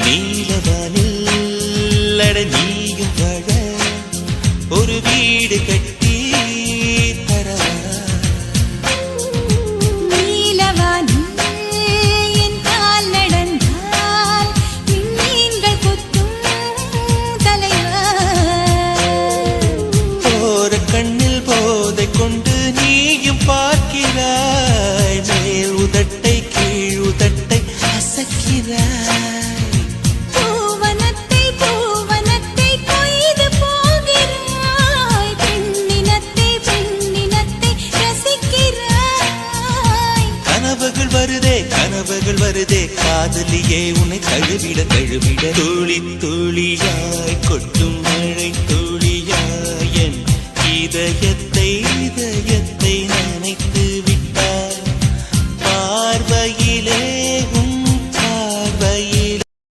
நீலவானில் அட நீயும் வாழ ஒரு வீடு கட்டி தரவா நீலவானில் என் கால் நடந்தால் விண்மீன்கள் கொத்தும் தலைவா போற கண்ணில் போதை கொண்டு நீயும் பார்க்கிறாய் மேல் உதட்டை கீழ் உதட்டை அசக்கிறாய் பூவனத்தை பூவனத்தை கொய்து போகிறாய் பெண்ணினத்தை பெண்ணினத்தை ரசிக்கிறாய் கனவுகள் வருதே காதலியே உன்னை தழுவிட தழுவிட துளி துளியாய் கொட்டும் மழை துளியாய் என் இதயத்தை